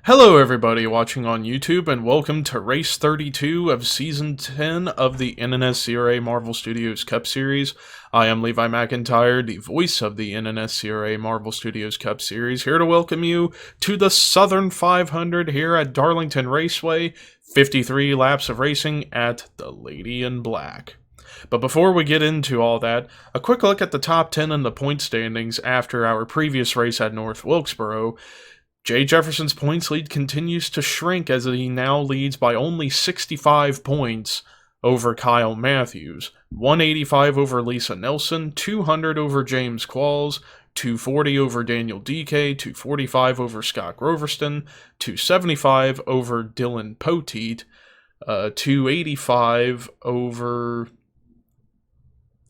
Hello everybody watching on YouTube, and welcome to Race 32 of Season 10 of the NNSCRA Marvel Studios Cup Series. I am Levi McIntyre, the voice of the NNSCRA Marvel Studios Cup Series, here to welcome you to the Southern 500 here at Darlington Raceway, 53 laps of racing at the Lady in Black. But before we get into all that, a quick look at the top 10 in the point standings after our previous race at North Wilkesboro. Jay Jefferson's points lead continues to shrink as he now leads by only 65 points over Kyle Matthews, 185 over Lisa Nelson, 200 over James Qualls, 240 over Daniel DK, 245 over Scott Groverston, 275 over Dylan Poteet, 285 over...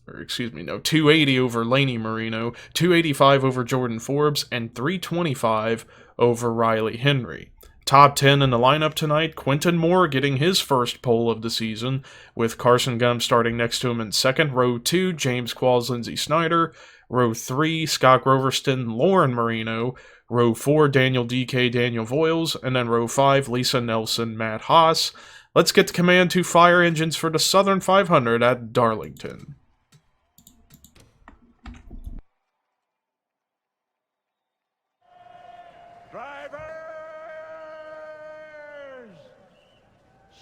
280 over Laney Marino, 285 over Jordan Forbes, and 325 over Riley Henry. Top 10 in the lineup tonight, Quentin Moore getting his first pole of the season, with Carson Gum starting next to him in second. Row 2, James Qualls, Lindsey Snyder. Row 3, Scott Groverston, Lauren Marino. Row 4, Daniel DK, Daniel Voiles. And then row 5, Lisa Nelson, Matt Haas. Let's get the Command 2 fire engines for the Southern 500 at Darlington.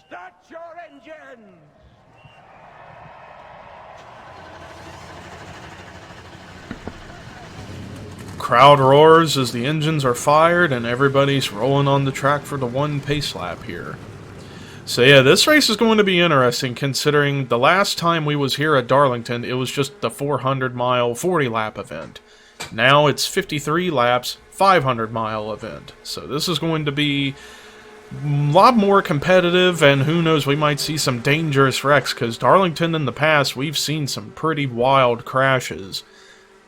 Start your engines! Crowd roars as the engines are fired and everybody's rolling on the track for the one pace lap here. So yeah, this race is going to be interesting considering the last time we was here at Darlington, it was just the 400-mile, 40-lap event. Now it's 53 laps, 500-mile event. So this is going to be a lot more competitive, and who knows, we might see some dangerous wrecks, because Darlington in the past, we've seen some pretty wild crashes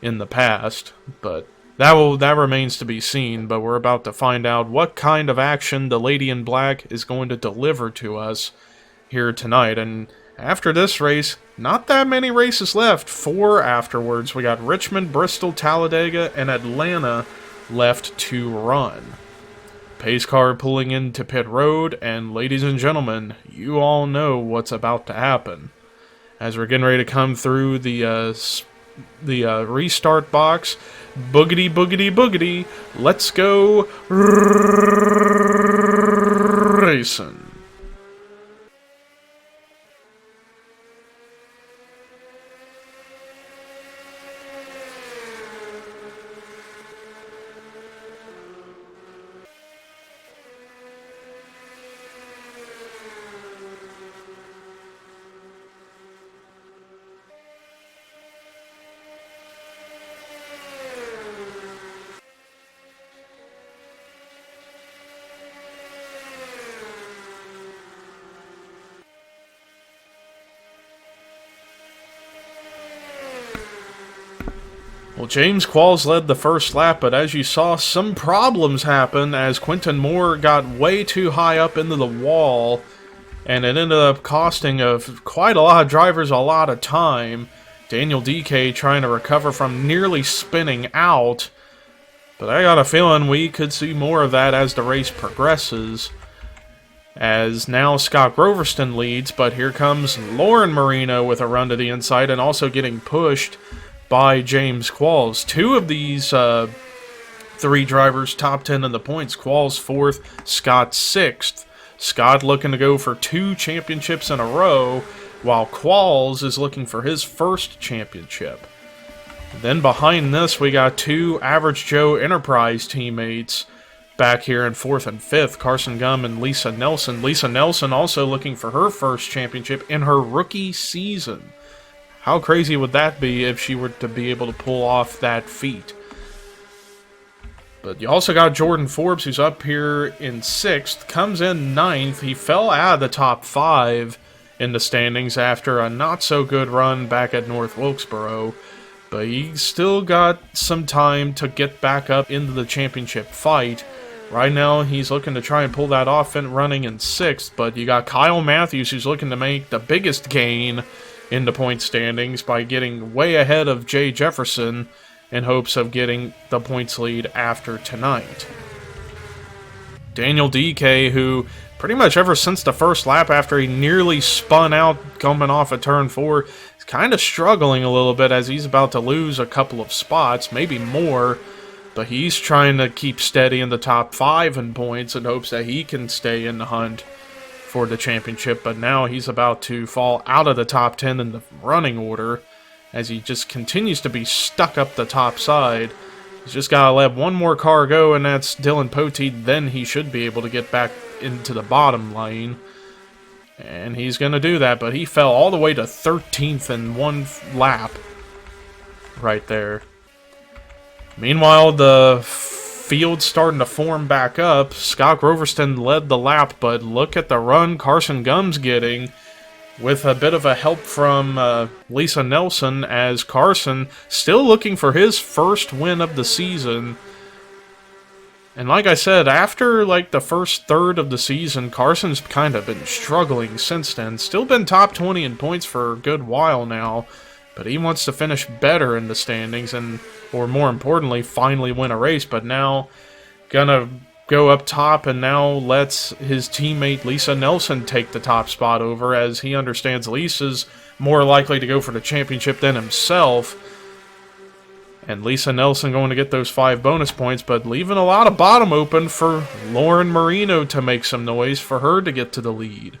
in the past, but that remains to be seen. But we're about to find out what kind of action the Lady in Black is going to deliver to us here tonight. And after this race, not that many races left. 4 afterwards. We got Richmond, Bristol, Talladega, and Atlanta left to run. Pace car pulling into pit road, and ladies and gentlemen, you all know what's about to happen. As we're getting ready to come through the restart box, boogity, boogity, boogity, let's go racing. Well, James Qualls led the first lap, but as you saw, some problems happen as Quentin Moore got way too high up into the wall, and it ended up costing quite a lot of drivers a lot of time. Daniel DK trying to recover from nearly spinning out, but I got a feeling we could see more of that as the race progresses. As now Scott Groverston leads, but here comes Lauren Marino with a run to the inside and also getting pushed by James Qualls. 2 of these 3 drivers top 10 in the points. Qualls 4th, Scott 6th. Scott looking to go for 2 championships in a row, while Qualls is looking for his first championship. Then behind this, we got 2 Average Joe Enterprise teammates back here in 4th and 5th, Carson Gum and Lisa Nelson. Lisa Nelson also looking for her first championship in her rookie season. How crazy would that be if she were to be able to pull off that feat? But you also got Jordan Forbes, who's up here in 6th, comes in 9th. He fell out of the top 5 in the standings after a not-so-good run back at North Wilkesboro, but he's still got some time to get back up into the championship fight. Right now, he's looking to try and pull that off and running in 6th, but you got Kyle Matthews, who's looking to make the biggest gain in the point standings by getting way ahead of Jay Jefferson in hopes of getting the points lead after tonight. Daniel DK, who pretty much ever since the first lap after he nearly spun out coming off at turn 4, is kind of struggling a little bit as he's about to lose a couple of spots, maybe more. But he's trying to keep steady in the top 5 in points in hopes that he can stay in the hunt for the championship. But now he's about to fall out of the top 10 in the running order as he just continues to be stuck up the top side. He's just got to let one more car go, and that's Dylan Poteet. Then he should be able to get back into the bottom lane. And he's going to do that, but he fell all the way to 13th in one lap right there. Meanwhile, the field's starting to form back up. Scott Groverston led the lap, but look at the run Carson Gumb's getting with a bit of a help from Lisa Nelson, as Carson still looking for his first win of the season. And like I said, after like the first third of the season, Carson's kind of been struggling since then. Still been top 20 in points for a good while now, but he wants to finish better in the standings and, or more importantly, finally win a race. But now, gonna go up top and now lets his teammate Lisa Nelson take the top spot over, as he understands Lisa's more likely to go for the championship than himself. And Lisa Nelson going to get those 5 bonus points, but leaving a lot of bottom open for Lauren Marino to make some noise for her to get to the lead.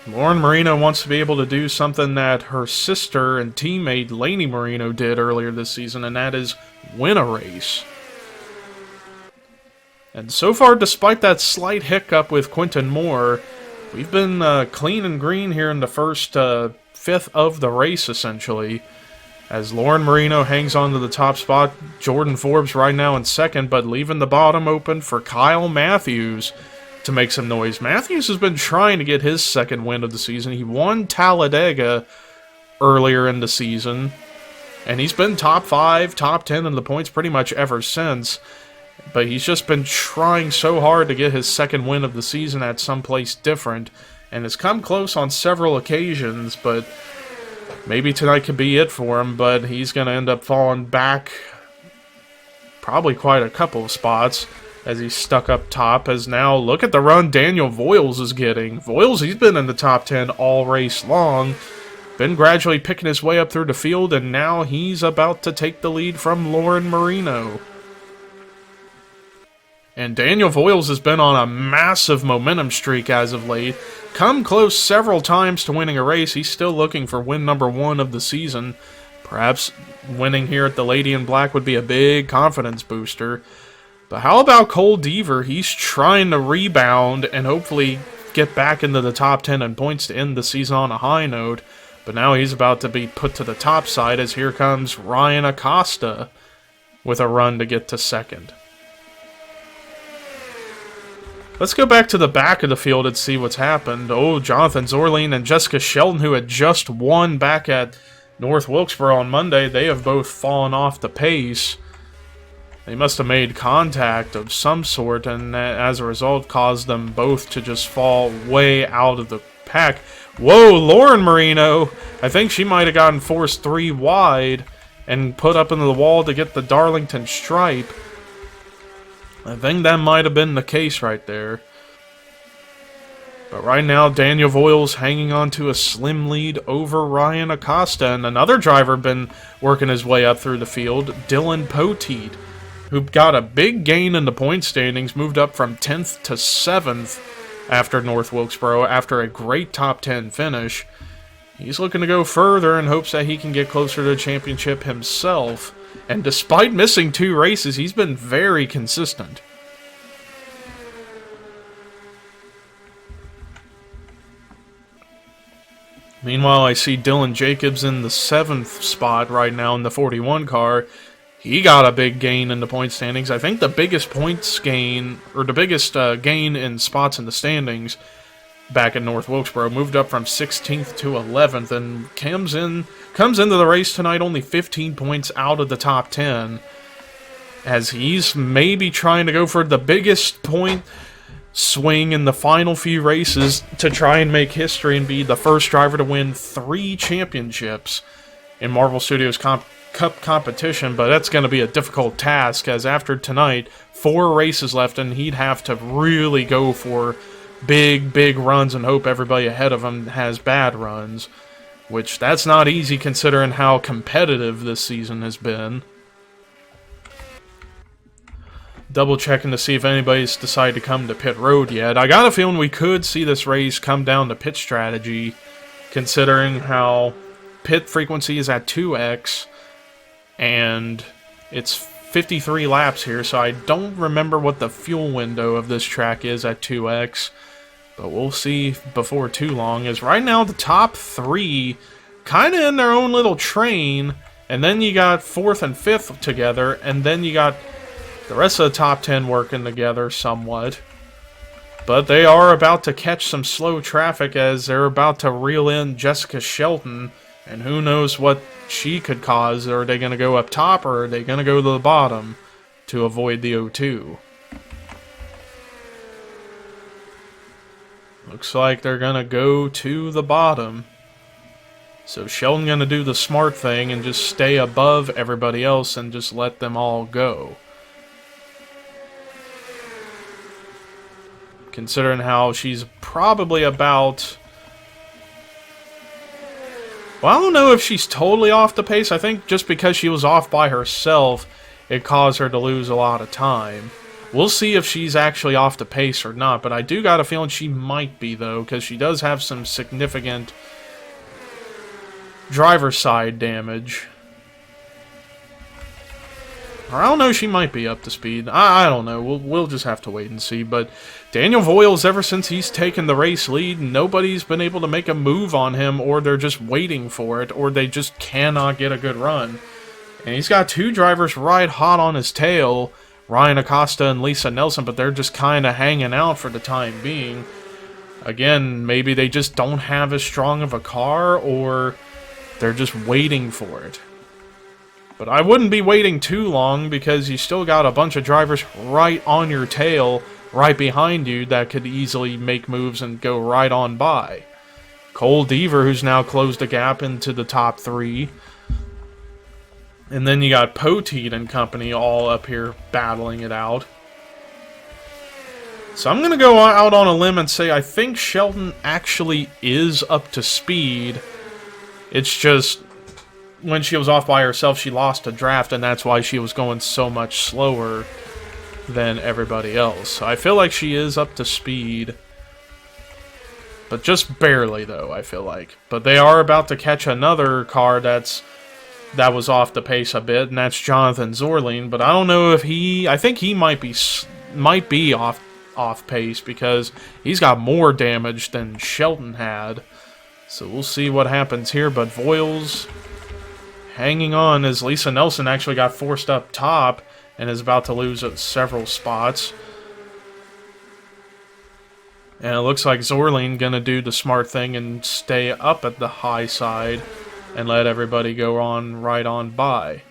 Lauren Marino wants to be able to do something that her sister and teammate Lainey Marino did earlier this season, and that is win a race. And so far, despite that slight hiccup with Quentin Moore, we've been clean and green here in the first fifth of the race, essentially. As Lauren Marino hangs on to the top spot, Jordan Forbes right now in second, but leaving the bottom open for Kyle Matthews to make some noise. Matthews has been trying to get his second win of the season. He won Talladega earlier in the season, and he's been top 5, top 10 in the points pretty much ever since. But he's just been trying so hard to get his second win of the season at someplace different, and has come close on several occasions, but maybe tonight could be it for him. But he's going to end up falling back probably quite a couple of spots as he's stuck up top. As now, look at the run Daniel Voiles is getting. Voiles, he's been in the top 10 all race long, been gradually picking his way up through the field, and now he's about to take the lead from Lauren Marino. And Daniel Voiles has been on a massive momentum streak as of late. Come close several times to winning a race. He's still looking for win number 1 of the season. Perhaps winning here at the Lady in Black would be a big confidence booster. But how about Cole Deaver? He's trying to rebound and hopefully get back into the top 10 in points to end the season on a high note. But now he's about to be put to the top side, as here comes Ryan Acosta with a run to get to second. Let's go back to the back of the field and see what's happened. Oh, Jonathan Zorline and Jessica Shelton, who had just won back at North Wilkesboro on Monday, they have both fallen off the pace. They must have made contact of some sort, and as a result caused them both to just fall way out of the pack. Whoa, Lauren Marino! I think she might have gotten forced 3 wide and put up into the wall to get the Darlington stripe. I think that might have been the case right there. But right now, Daniel Voiles hanging on to a slim lead over Ryan Acosta. And another driver been working his way up through the field, Dylan Poteet, who got a big gain in the point standings, moved up from 10th to 7th after North Wilkesboro after a great top 10 finish. He's looking to go further in hopes that he can get closer to the championship himself. And despite missing 2 races, he's been very consistent. Meanwhile, I see Dylan Jacobs in the 7th spot right now in the 41 car. He got a big gain in the point standings. I think the biggest points gain, or the biggest gain in spots in the standings back in North Wilkesboro, moved up from 16th to 11th, and comes into the race tonight only 15 points out of the top 10, as he's maybe trying to go for the biggest point swing in the final few races to try and make history and be the first driver to win 3 championships in Marvel Studios Cup competition, but that's going to be a difficult task, as after tonight, 4 races left, and he'd have to really go for big runs and hope everybody ahead of him has bad runs, which that's not easy considering how competitive this season has been. Double checking to see if anybody's decided to come to pit road yet. I got a feeling we could see this race come down to pit strategy, considering how pit frequency is at 2x, and it's 53 laps here, so I don't remember what the fuel window of this track is at 2x, but we'll see before too long, as right now the top 3 kind of in their own little train, and then you got 4th and 5th together, and then you got the rest of the top 10 working together somewhat. But they are about to catch some slow traffic as they're about to reel in Jessica Shelton, and who knows what she could cause. Are they going to go up top, or are they going to go to the bottom to avoid the O2? Looks like they're going to go to the bottom. So Shelton going to do the smart thing and just stay above everybody else and just let them all go. Considering how she's probably about... Well, I don't know if she's totally off the pace. I think just because she was off by herself, it caused her to lose a lot of time. We'll see if she's actually off the pace or not, but I do got a feeling she might be, though, because she does have some significant driver's side damage. Or I don't know, she might be up to speed. I don't know. We'll just have to wait and see. But Daniel Voiles, ever since he's taken the race lead, nobody's been able to make a move on him, or they're just waiting for it, or they just cannot get a good run. And he's got 2 drivers right hot on his tail, Ryan Acosta and Lisa Nelson, but they're just kind of hanging out for the time being. Again, maybe they just don't have as strong of a car, or they're just waiting for it. But I wouldn't be waiting too long, because you still got a bunch of drivers right on your tail, right behind you, that could easily make moves and go right on by. Cole Deaver, who's now closed a gap into the top 3. And then you got Poteet and company all up here battling it out. So I'm going to go out on a limb and say I think Shelton actually is up to speed. It's just... when she was off by herself, she lost a draft, and that's why she was going so much slower than everybody else. So I feel like she is up to speed. But just barely, though, I feel like. But they are about to catch another car that was off the pace a bit, and that's Jonathan Zorline. But I don't know if he... I think he might be off pace, because he's got more damage than Shelton had. So we'll see what happens here, but Voiles... hanging on as Lisa Nelson actually got forced up top and is about to lose several spots. And it looks like Zorline gonna do the smart thing and stay up at the high side and let everybody go on right on by.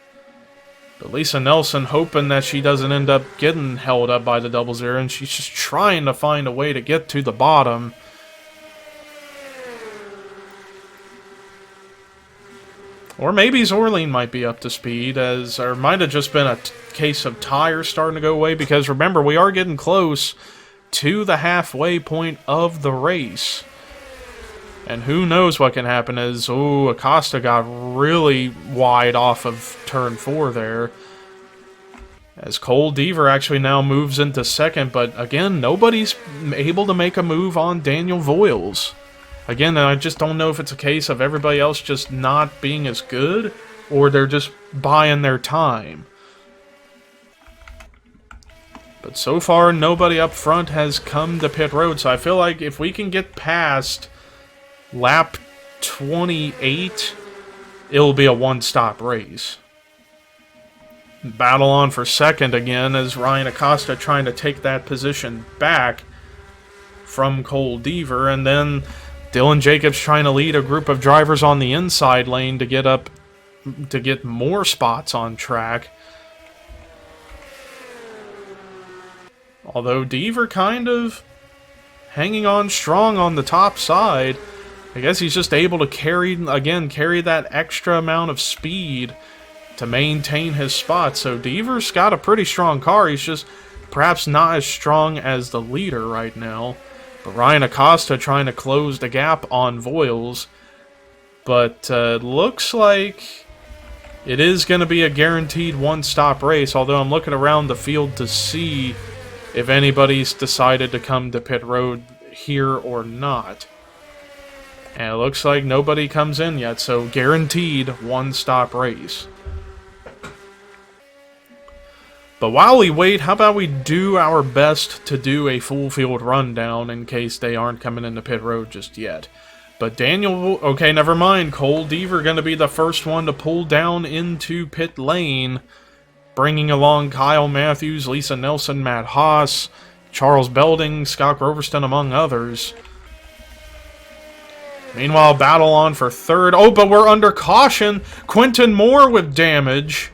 But Lisa Nelson hoping that she doesn't end up getting held up by the 00, and she's just trying to find a way to get to the bottom. Or maybe Zorline might be up to speed, or might have just been a case of tires starting to go away, because remember, we are getting close to the halfway point of the race. And who knows what can happen as, Acosta got really wide off of turn 4 there. As Cole Deaver actually now moves into second, but again, nobody's able to make a move on Daniel Voiles. Again, I just don't know if it's a case of everybody else just not being as good, or they're just buying their time. But so far, nobody up front has come to pit road, so I feel like if we can get past lap 28, it'll be a one-stop race. Battle on for second again as Ryan Acosta trying to take that position back from Cole Deaver, and then Dylan Jacobs trying to lead a group of drivers on the inside lane to get more spots on track. Although Deaver kind of hanging on strong on the top side. I guess he's just able to carry that extra amount of speed to maintain his spot. So Deaver's got a pretty strong car. He's just perhaps not as strong as the leader right now. But Ryan Acosta trying to close the gap on Voiles. But looks like it is going to be a guaranteed one-stop race, although I'm looking around the field to see if anybody's decided to come to pit road here or not. And it looks like nobody comes in yet, so guaranteed one-stop race. But while we wait, how about we do our best to do a full field rundown in case they aren't coming into pit road just yet. But Daniel, okay, never mind. Cole Deaver going to be the first one to pull down into pit lane, bringing along Kyle Matthews, Lisa Nelson, Matt Haas, Charles Belding, Scott Groverston, among others. Meanwhile, battle on for third. Oh, but we're under caution. Quentin Moore with damage.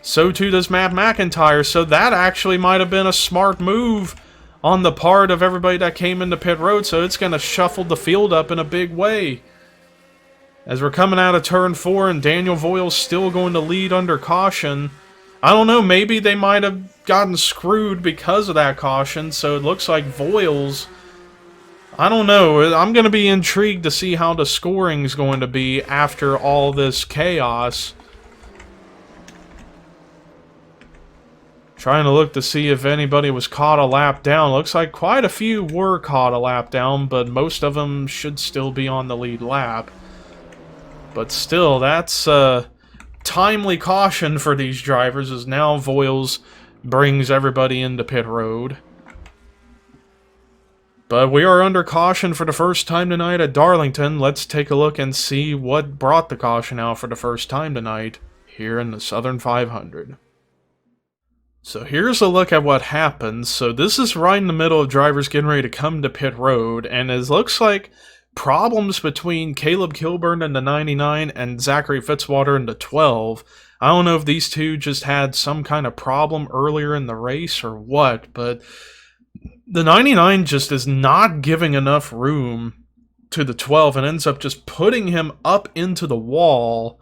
So too does Matt McIntyre, so that actually might have been a smart move on the part of everybody that came into pit road, so it's going to shuffle the field up in a big way. As we're coming out of turn 4 and Daniel Voiles still going to lead under caution. I don't know, maybe they might have gotten screwed because of that caution, so it looks like Voiles, I don't know, I'm going to be intrigued to see how the scoring is going to be after all this chaos. Trying to look to see if anybody was caught a lap down. Looks like quite a few were caught a lap down, but most of them should still be on the lead lap. But still, that's timely caution for these drivers, as now Voiles brings everybody into pit road. But we are under caution for the first time tonight at Darlington. Let's take a look and see what brought the caution out for the first time tonight here in the Southern 500. So here's a look at what happened. So this is right in the middle of drivers getting ready to come to pit road, and it looks like problems between Caleb Kilburn in the 99 and Zachary Fitzwater in the 12. I don't know if these two just had some kind of problem earlier in the race or what, but the 99 just is not giving enough room to the 12 and ends up just putting him up into the wall.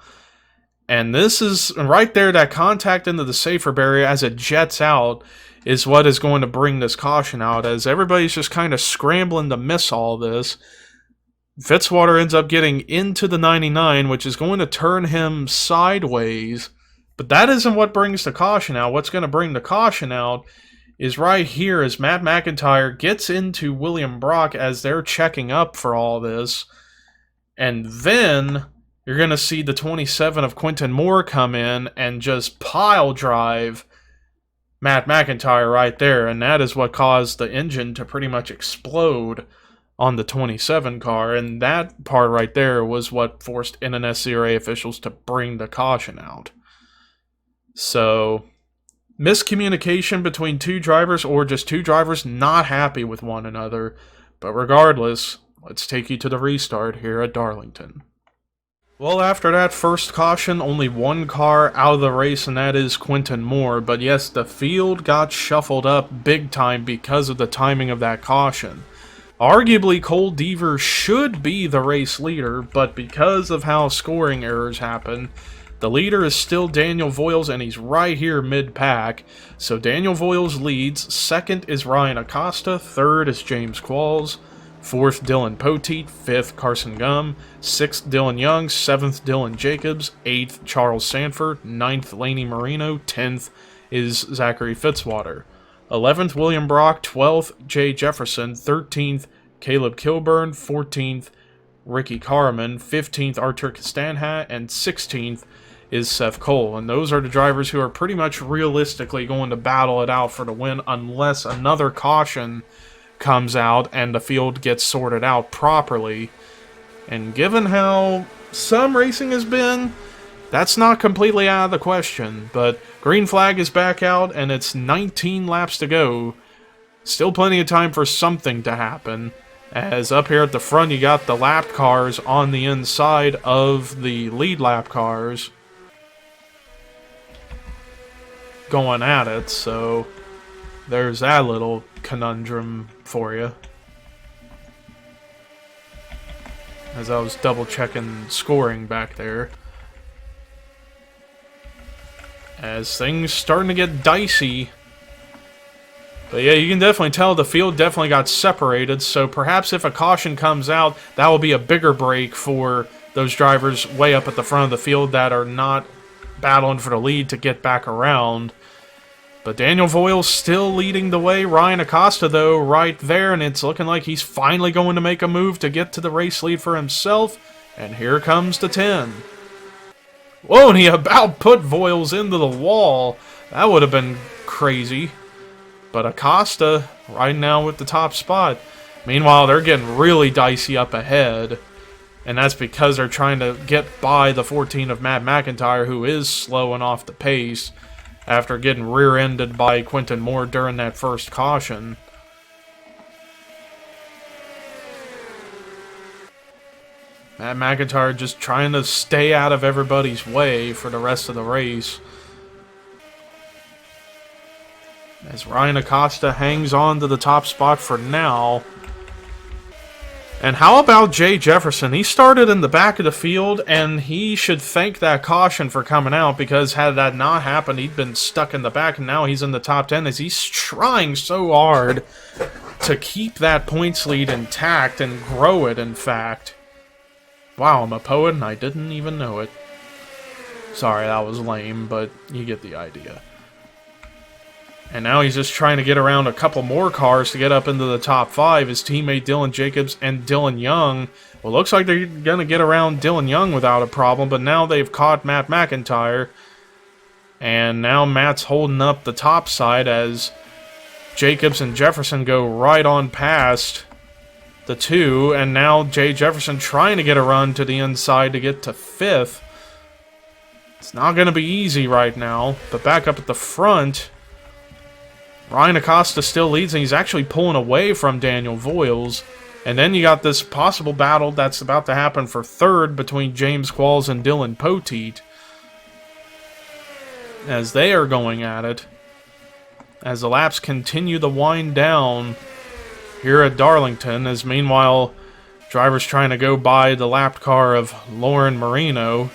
And this is right there, that contact into the safer barrier as it jets out is what is going to bring this caution out, as everybody's just kind of scrambling to miss all this. Fitzwater ends up getting into the 99, which is going to turn him sideways. But that isn't what brings the caution out. What's going to bring the caution out is right here as Matt McIntyre gets into William Brock as they're checking up for all this. And then you're going to see the 27 of Quentin Moore come in and just pile drive Matt McIntyre right there. And that is what caused the engine to pretty much explode on the 27 car. And that part right there was what forced NNSCRA officials to bring the caution out. So, miscommunication between two drivers, or just two drivers not happy with one another. But regardless, let's take you to the restart here at Darlington. Well, after that first caution, only one car out of the race, and that is Quentin Moore. But yes, the field got shuffled up big time because of the timing of that caution. Arguably, Cole Deaver should be the race leader, but because of how scoring errors happen, the leader is still Daniel Voiles, and he's right here mid-pack. So Daniel Voiles leads, second is Ryan Acosta, third is James Qualls, fourth, Dylan Poteet, fifth, Carson Gum, sixth, Dylan Young, seventh, Dylan Jacobs, eighth, Charles Sanford, ninth, Laney Marino, 10th is Zachary Fitzwater, 11th, William Brock, 12th, Jay Jefferson, 13th, Caleb Kilburn, 14th, Ricky Carman, 15th, Artur Castanhat, and 16th is Seth Cole. And those are the drivers who are pretty much realistically going to battle it out for the win unless another caution comes out and the field gets sorted out properly. And given how some racing has been, that's not completely out of the question. But green flag is back out and it's 19 laps to go. Still plenty of time for something to happen, as up here at the front you got the lap cars on the inside of the lead lap cars going at it, so there's that little conundrum for you. As I was double checking scoring back there. as things starting to get dicey. But yeah, you can definitely tell the field definitely got separated, so perhaps if a caution comes out, that will be a bigger break for those drivers way up at the front of the field that are not battling for the lead to get back around. But Daniel Voiles still leading the way. Ryan Acosta, though, right there, and it's looking like he's finally going to make a move to get to the race lead for himself. And here comes the 10. Whoa, and he about put Voiles into the wall. That would have been crazy. But Acosta, right now with the top spot. Meanwhile, they're getting really dicey up ahead. And that's because they're trying to get by the 14 of Matt McIntyre, who is slowing off the pace after getting rear-ended by Quentin Moore during that first caution. Matt McIntyre just trying to stay out of everybody's way for the rest of the race. As Ryan Acosta hangs on to the top spot for now. And how about Jay Jefferson? He started in the back of the field, and he should thank that caution for coming out, because had that not happened, he'd been stuck in the back, and now he's in the top 10 as he's trying so hard to keep that points lead intact and grow it, in fact. Wow, I'm a poet and I didn't even know it. Sorry, that was lame, but you get the idea. And now he's just trying to get around a couple more cars to get up into the top 5. His teammate Dylan Jacobs and Dylan Young. Well, looks like they're going to get around Dylan Young without a problem, but now they've caught Matt McIntyre. And now Matt's holding up the top side as Jacobs and Jefferson go right on past the 2. And now Jay Jefferson trying to get a run to the inside to get to 5th. It's not going to be easy right now, but back up at the front, Ryan Acosta still leads, and he's actually pulling away from Daniel Voiles. And then you got this possible battle that's about to happen for 3rd between James Qualls and Dylan Poteet, as they are going at it, as the laps continue to wind down here at Darlington, as meanwhile drivers trying to go by the lapped car of Lauren Marino.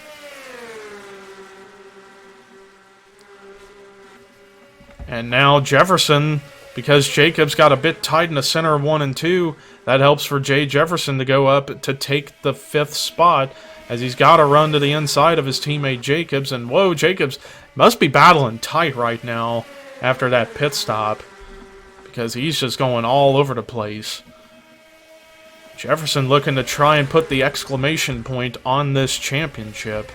And now Jefferson, because Jacobs got a bit tight in the center of 1 and 2, that helps for Jay Jefferson to go up to take the 5th spot, as he's got to run to the inside of his teammate Jacobs. And whoa, Jacobs must be battling tight right now after that pit stop, because he's just going all over the place. Jefferson looking to try and put the exclamation point on this championship.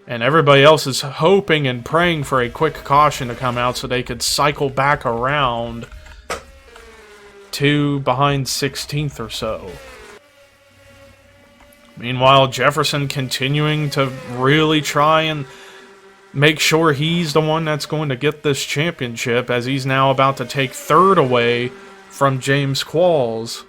And everybody else is hoping and praying for a quick caution to come out so they could cycle back around to behind 16th or so. Meanwhile, Jefferson continuing to really try and make sure he's the one that's going to get this championship, as he's now about to take 3rd away from James Qualls.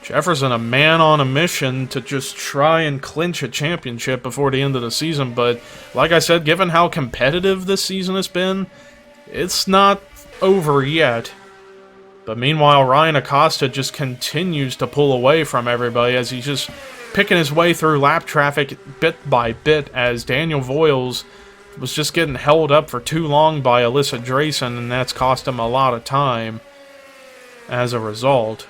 Jefferson, a man on a mission to just try and clinch a championship before the end of the season, but like I said, given how competitive this season has been, it's not over yet. But meanwhile, Ryan Acosta just continues to pull away from everybody as he's just picking his way through lap traffic bit by bit, as Daniel Voiles was just getting held up for too long by Alyssa Drayson, and that's cost him a lot of time as a result.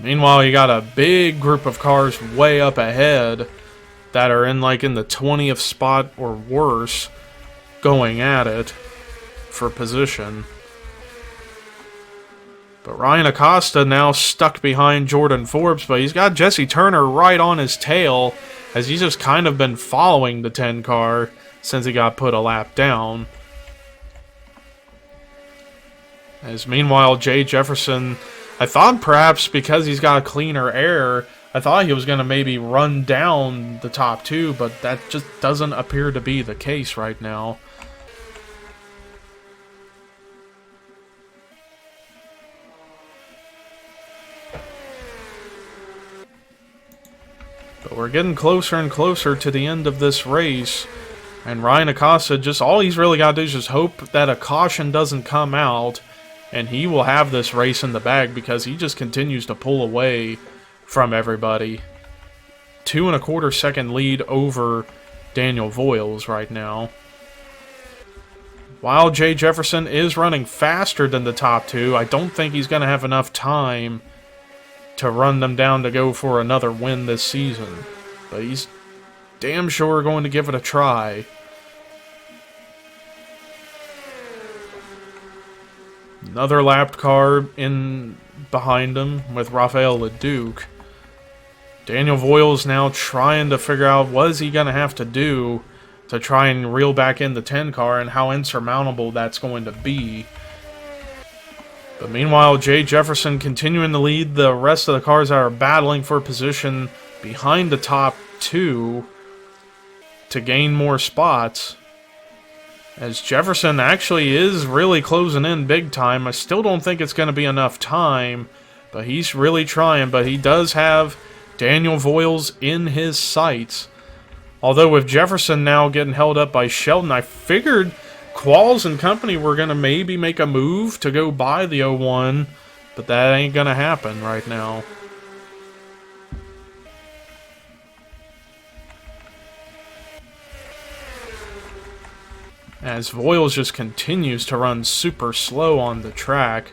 Meanwhile, you got a big group of cars way up ahead that are in the 20th spot or worse, going at it for position. But Ryan Acosta now stuck behind Jordan Forbes, but he's got Jesse Turner right on his tail, as he's just kind of been following the 10 car since he got put a lap down. As meanwhile, Jay Jefferson, I thought perhaps because he's got cleaner air, I thought he was going to maybe run down the top 2, but that just doesn't appear to be the case right now. But we're getting closer and closer to the end of this race, And Ryan Acosta, just all he's really got to do is just hope that a caution doesn't come out, and he will have this race in the bag because he just continues to pull away from everybody. 2 1/4 second lead over Daniel Voiles right now. While Jay Jefferson is running faster than the top two, I don't think he's going to have enough time to run them down to go for another win this season. But he's damn sure going to give it a try. Another lapped car in behind him with Rafael Leduc. Daniel Voiles now trying to figure out what is he going to have to do to try and reel back in the 10 car and how insurmountable that's going to be. But meanwhile, Jay Jefferson continuing to lead the rest of the cars that are battling for position behind the top two to gain more spots. As Jefferson actually is really closing in big time. I still don't think it's going to be enough time, but he's really trying. But he does have Daniel Voiles in his sights. Although with Jefferson now getting held up by Sheldon, I figured Qualls and company were going to maybe make a move to go buy the 01, but that ain't going to happen right now. As Voiles just continues to run super slow on the track.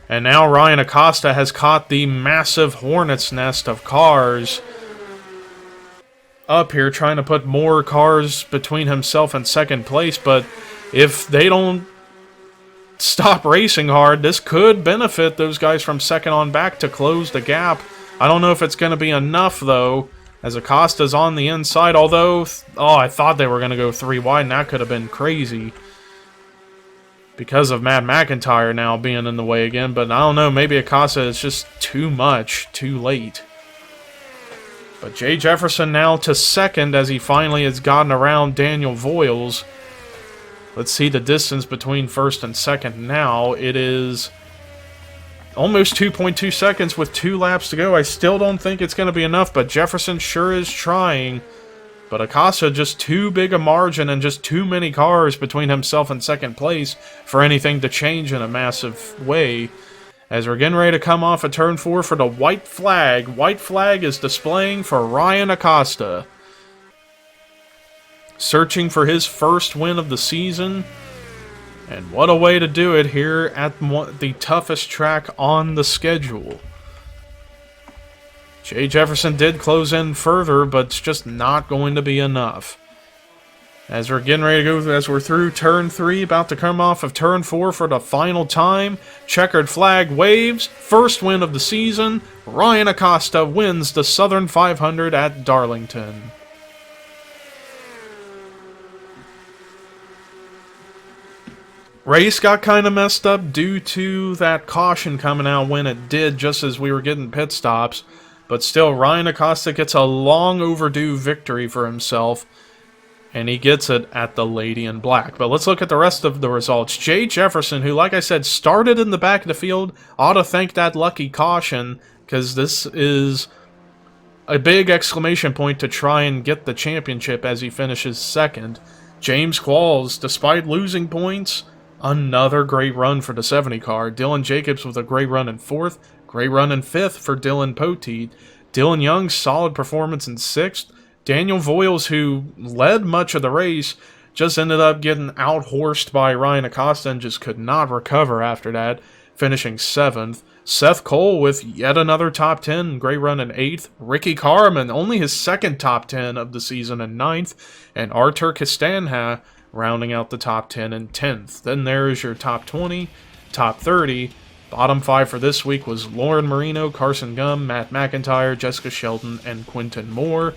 And now Ryan Acosta has caught the massive hornet's nest of cars up here, trying to put more cars between himself and second place. But if they don't stop racing hard, this could benefit those guys from second on back to close the gap. I don't know if it's going to be enough, though, as Acosta's on the inside. Although, I thought they were going to go 3 wide, and that could have been crazy because of Matt McIntyre now being in the way again. But I don't know, maybe Acosta is just too much, too late. But Jay Jefferson now to second as he finally has gotten around Daniel Voiles. Let's see the distance between first and second now. It is almost 2.2 seconds with 2 laps to go. I still don't think it's going to be enough, but Jefferson sure is trying. But Acosta just too big a margin and just too many cars between himself and second place for anything to change in a massive way. As we're getting ready to come off of turn 4 for the white flag. White flag is displaying for Ryan Acosta. Searching for his first win of the season. And what a way to do it here at the toughest track on the schedule. Jay Jefferson did close in further, but it's just not going to be enough. As we're getting ready to go, as we're through turn 3, about to come off of turn 4 for the final time. Checkered flag waves. First win of the season. Ryan Acosta wins the Southern 500 at Darlington. Race got kind of messed up due to that caution coming out when it did, just as we were getting pit stops. But still, Ryan Acosta gets a long overdue victory for himself. And he gets it at the Lady in Black. But let's look at the rest of the results. Jay Jefferson, who, like I said, started in the back of the field, ought to thank that lucky caution, because this is a big exclamation point to try and get the championship as he finishes second. James Qualls, despite losing points, another great run for the 70 car. Dylan Jacobs with a great run in 4th. Great run in 5th for Dylan Poteet. Dylan Young, solid performance in 6th. Daniel Voiles, who led much of the race, just ended up getting out-horsed by Ryan Acosta and just could not recover after that, finishing 7th. Seth Cole with yet another top 10, great run in 8th. Ricky Carman, only his 2nd top 10 of the season in 9th. And Artur Castanha rounding out the top 10 in 10th. Then there is your top 20, top 30. Bottom 5 for this week was Lauren Marino, Carson Gum, Matt McIntyre, Jessica Sheldon, and Quentin Moore.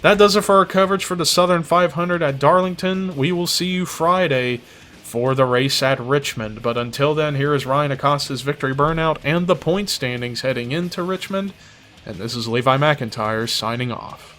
That does it for our coverage for the Southern 500 at Darlington. We will see you Friday for the race at Richmond. But until then, here is Ryan Acosta's victory burnout and the point standings heading into Richmond. And this is Levi McIntyre signing off.